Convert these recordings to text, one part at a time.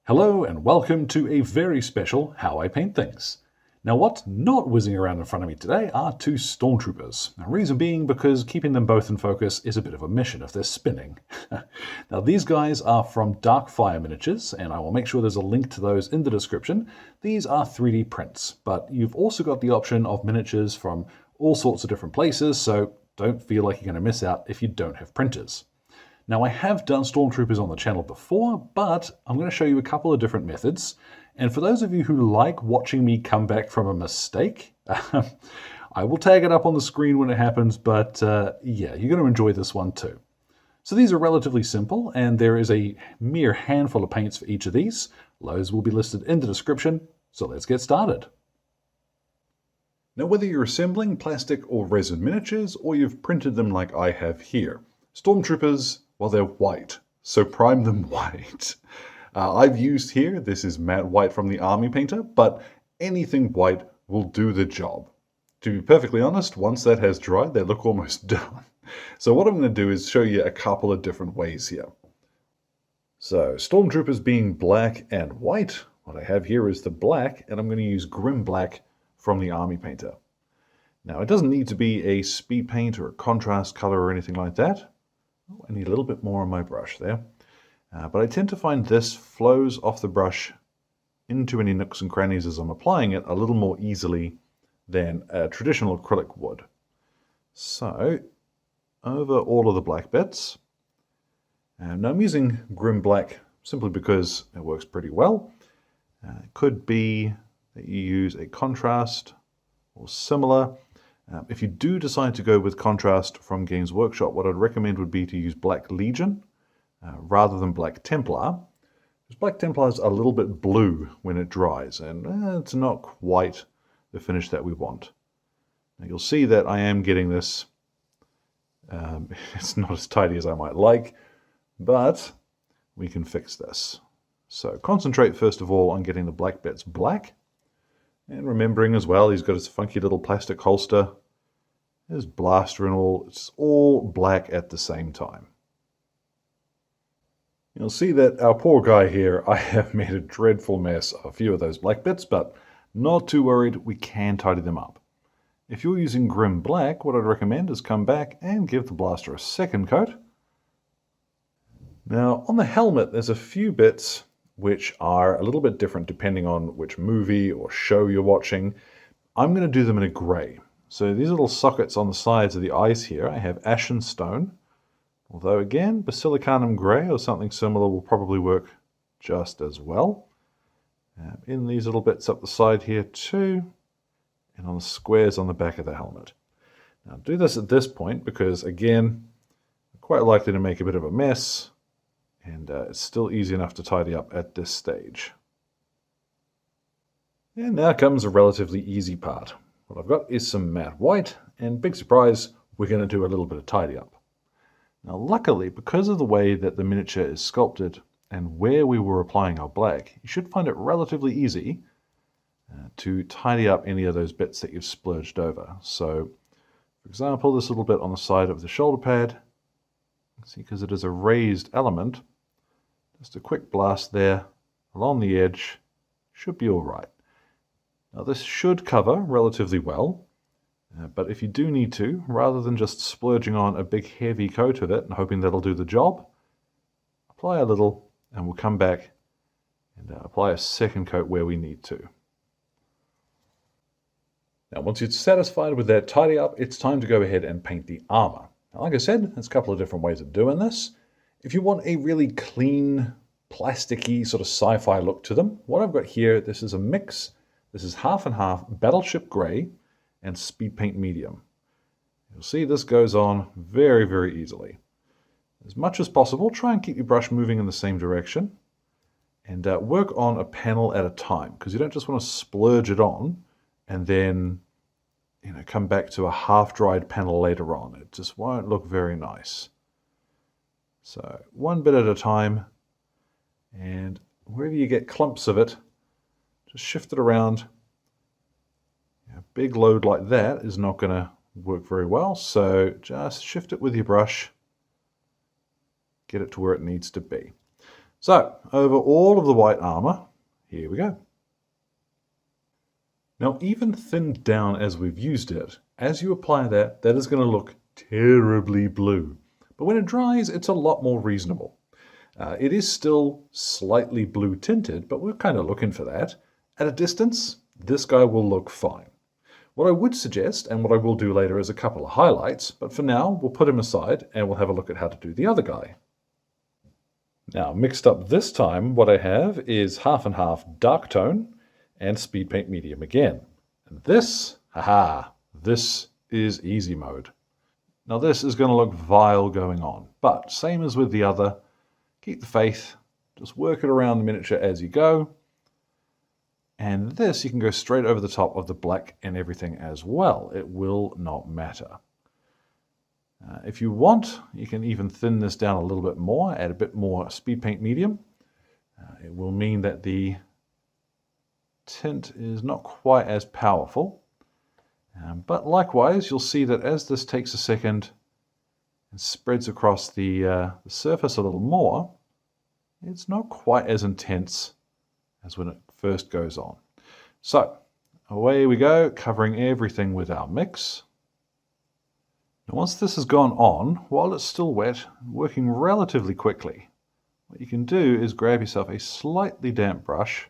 Hello and welcome to a very special How I Paint Things. Now what's not whizzing around in front of me today are two Stormtroopers. The reason being because keeping them both in focus is a bit of a mission if they're spinning. Now these guys are from Darkfire Miniatures, and I will make sure there's a link to those in the description. These are 3D prints, but you've also got the option of miniatures from all sorts of different places, so don't feel like you're going to miss out if you don't have printers. Now I have done Stormtroopers on the channel before, but I'm going to show you a couple of different methods. And for those of you who like watching me come back from a mistake, I will tag it up on the screen when it happens, but yeah, you're going to enjoy this one too. So these are relatively simple, and there is a mere handful of paints for each of these. Those will be listed in the description, so let's get started. Now whether you're assembling plastic or resin miniatures, or you've printed them like I have here, Stormtroopers, well, they're white, so prime them white. I've used here, this is matte white from the Army Painter, but anything white will do the job. To be perfectly honest, once that has dried, they look almost done. So what I'm going to do is show you a couple of different ways here. So Stormtroopers being black and white, what I have here is the black, and I'm going to use Grim Black from the Army Painter. Now it doesn't need to be a speed paint or a contrast color or anything like that. Oh, I need a little bit more on my brush there. But I tend to find this flows off the brush into any nooks and crannies as I'm applying it a little more easily than a traditional acrylic would. So, over all of the black bits. Now I'm using Grim Black simply because it works pretty well. It could be that you use a contrast or similar. If you do decide to go with contrast from Games Workshop, what I'd recommend would be to use Black Legion rather than Black Templar. Because Black Templar is a little bit blue when it dries, and it's not quite the finish that we want. Now you'll see that I am getting this, it's not as tidy as I might like, but we can fix this. So concentrate first of all on getting the black bits black, and remembering as well he's got his funky little plastic holster, his blaster and all, it's all black at the same time. You'll see that our poor guy here, I have made a dreadful mess of a few of those black bits, but not too worried, we can tidy them up. If you're using Grim Black, what I'd recommend is come back and give the blaster a second coat. Now on the helmet there's a few bits which are a little bit different depending on which movie or show you're watching. I'm going to do them in a grey. So these little sockets on the sides of the eyes here, I have Ashen Stone. Although again, Basilicanum Grey or something similar will probably work just as well. In these little bits up the side here too, and on the squares on the back of the helmet. Now do this at this point because again, I'm quite likely to make a bit of a mess, and it's still easy enough to tidy up at this stage. And now comes a relatively easy part. What I've got is some matte white, and big surprise, we're going to do a little bit of tidy up. Now luckily, because of the way that the miniature is sculpted and where we were applying our black, you should find it relatively easy to tidy up any of those bits that you've splurged over. So, for example, this little bit on the side of the shoulder pad, see, because it is a raised element, just a quick blast there along the edge should be all right. Now this should cover relatively well, but if you do need to, rather than just splurging on a big heavy coat of it and hoping that'll do the job, apply a little and we'll come back and apply a second coat where we need to. Now once you're satisfied with that tidy up, it's time to go ahead and paint the armor. Now, like I said, there's a couple of different ways of doing this. If you want a really clean, plasticky sort of sci-fi look to them, what I've got here, this is a mix. This is half and half Battleship Grey and Speedpaint Medium. You'll see this goes on very, very easily. As much as possible, try and keep your brush moving in the same direction, and work on a panel at a time, because you don't just want to splurge it on and then come back to a half-dried panel later on. It just won't look very nice. So one bit at a time, and wherever you get clumps of it, just shift it around. A big load like that is not going to work very well, so just shift it with your brush, get it to where it needs to be. So, over all of the white armour, here we go. Now, even thinned down as we've used it, as you apply that, that is going to look terribly blue. But when it dries, it's a lot more reasonable. It is still slightly blue tinted, but we're kind of looking for that. At a distance, this guy will look fine. What I would suggest, and what I will do later, is a couple of highlights, but for now, we'll put him aside and we'll have a look at how to do the other guy. Now, mixed up this time, what I have is half and half dark tone and Speedpaint Medium again. And this, this is easy mode. Now this is going to look vile going on, but same as with the other, keep the faith, just work it around the miniature as you go. And this, you can go straight over the top of the black and everything as well. It will not matter. If you want, you can even thin this down a little bit more, add a bit more Speedpaint Medium. It will mean that the tint is not quite as powerful. But likewise, you'll see that as this takes a second and spreads across the surface a little more, it's not quite as intense as when it first goes on. So, away we go, covering everything with our mix. Now once this has gone on, while it's still wet, working relatively quickly, what you can do is grab yourself a slightly damp brush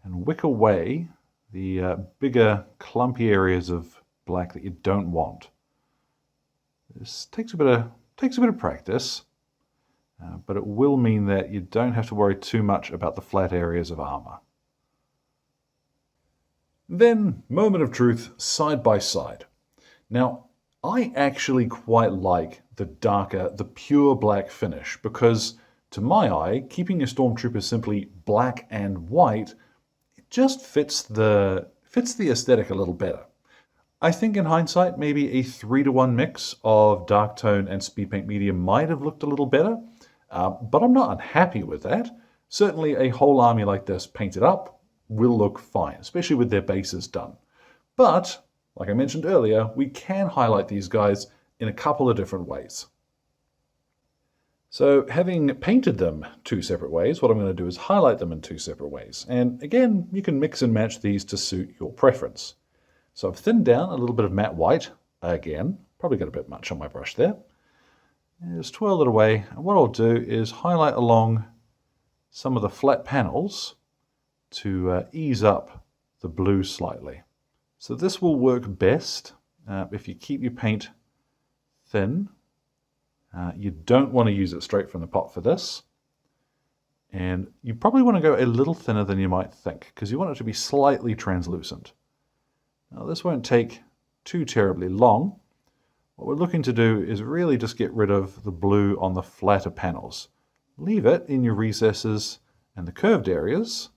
and wick away the bigger, clumpy areas of black that you don't want. This takes a bit of practice, but it will mean that you don't have to worry too much about the flat areas of armour. Then, moment of truth, side by side. Now, I actually quite like the darker, the pure black finish, because to my eye, keeping your Stormtroopers simply black and white just fits the aesthetic a little better. I think in hindsight, maybe a 3-to-1 mix of dark tone and Speedpaint Medium might have looked a little better, but I'm not unhappy with that. Certainly a whole army like this painted up will look fine, especially with their bases done. But, like I mentioned earlier, we can highlight these guys in a couple of different ways. So having painted them 2 separate ways, what I'm going to do is highlight them in 2 separate ways. And again, you can mix and match these to suit your preference. So I've thinned down a little bit of matte white again. Probably got a bit much on my brush there. And just twirl it away. And what I'll do is highlight along some of the flat panels to ease up the blue slightly. So this will work best if you keep your paint thin. You don't want to use it straight from the pot for this. And you probably want to go a little thinner than you might think, because you want it to be slightly translucent. Now this won't take too terribly long. What we're looking to do is really just get rid of the blue on the flatter panels. Leave it in your recesses and the curved areas,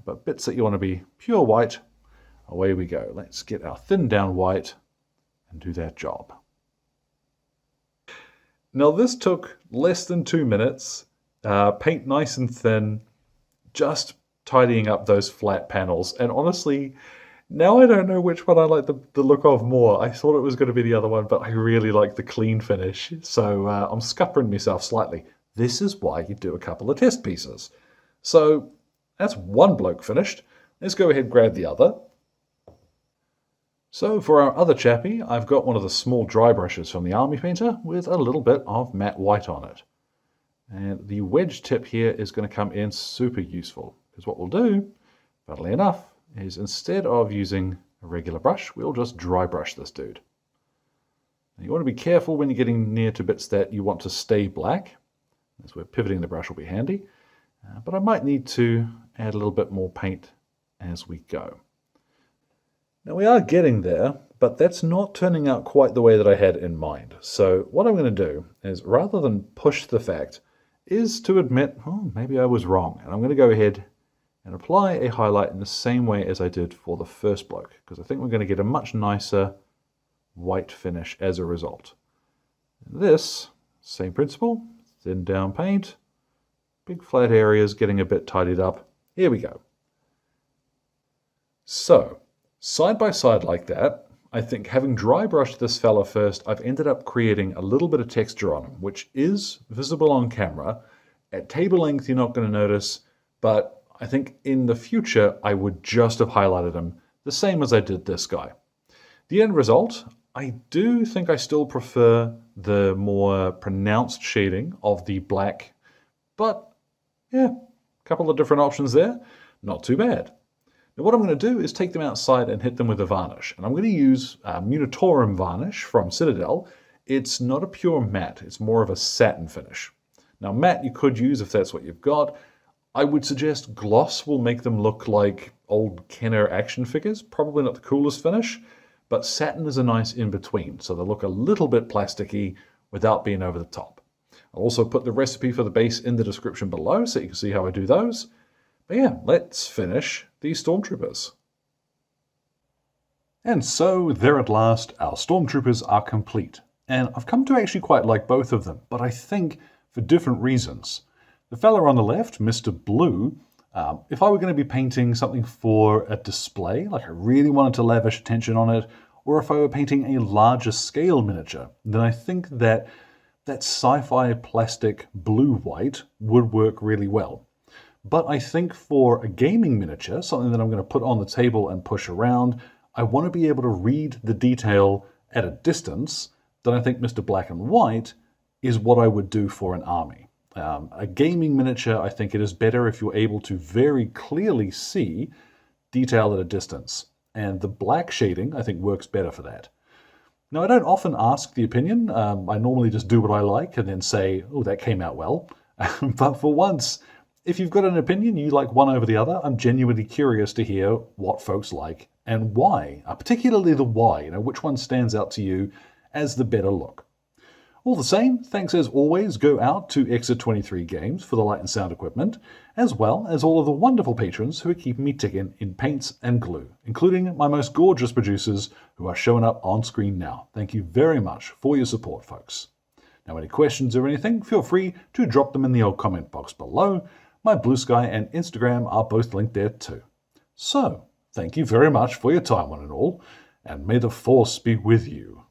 but bits that you want to be pure white, away we go. Let's get our thinned down white and do that job. Now this took less than 2 minutes, paint nice and thin, just tidying up those flat panels. And honestly, now I don't know which one I like the look of more. I thought it was going to be the other one, but I really like the clean finish. So I'm scuppering myself slightly. This is why you do a couple of test pieces. So that's one bloke finished. Let's go ahead and grab the other. So for our other chappie, I've got one of the small dry brushes from the Army Painter with a little bit of matte white on it. And the wedge tip here is going to come in super useful, because what we'll do, funnily enough, is instead of using a regular brush, we'll just dry brush this dude. Now you want to be careful when you're getting near to bits that you want to stay black. That's where pivoting the brush will be handy. But I might need to add a little bit more paint as we go. Now we are getting there, but that's not turning out quite the way that I had in mind. So what I'm going to do is, rather than push the fact, is to admit, oh, maybe I was wrong. And I'm going to go ahead and apply a highlight in the same way as I did for the first bloke, because I think we're going to get a much nicer white finish as a result. And this, same principle, thin down paint, big flat areas getting a bit tidied up. Here we go. So, side by side like that, I think having dry brushed this fella first, I've ended up creating a little bit of texture on him, which is visible on camera, At table length, you're not going to notice, but I think in the future, I would just have highlighted him the same as I did this guy. The end result, I do think I still prefer the more pronounced shading of the black, but yeah, a couple of different options there, not too bad. Now what I'm going to do is take them outside and hit them with a varnish, and I'm going to use Munitorum varnish from Citadel. It's not a pure matte, it's more of a satin finish. Now matte you could use if that's what you've got. I would suggest gloss will make them look like old Kenner action figures, probably not the coolest finish, but satin is a nice in-between, so they look a little bit plasticky without being over the top. I'll also put the recipe for the base in the description below so you can see how I do those. But yeah, let's finish these Stormtroopers. And so, there at last, our Stormtroopers are complete. And I've come to actually quite like both of them, but I think for different reasons. The fella on the left, Mr. Blue, if I were going to be painting something for a display, like I really wanted to lavish attention on it, or if I were painting a larger scale miniature, then I think that sci-fi plastic blue-white would work really well. But I think for a gaming miniature, something that I'm going to put on the table and push around, I want to be able to read the detail at a distance. Then I think Mr. Black and White is what I would do for an army. A gaming miniature, I think it is better if you're able to very clearly see detail at a distance. And the black shading, I think, works better for that. Now, I don't often ask the opinion. I normally just do what I like and then say, oh, that came out well. But for once, if you've got an opinion you like one over the other, I'm genuinely curious to hear what folks like and why, particularly the why, which one stands out to you as the better look. All the same, thanks as always go out to Exit 23 Games for the light and sound equipment, as well as all of the wonderful patrons who are keeping me ticking in paints and glue, including my most gorgeous producers who are showing up on screen now. Thank you very much for your support, folks. Now, any questions or anything, feel free to drop them in the old comment box below. My Blue Sky and Instagram are both linked there too. So, thank you very much for your time, one and all, and may the Force be with you.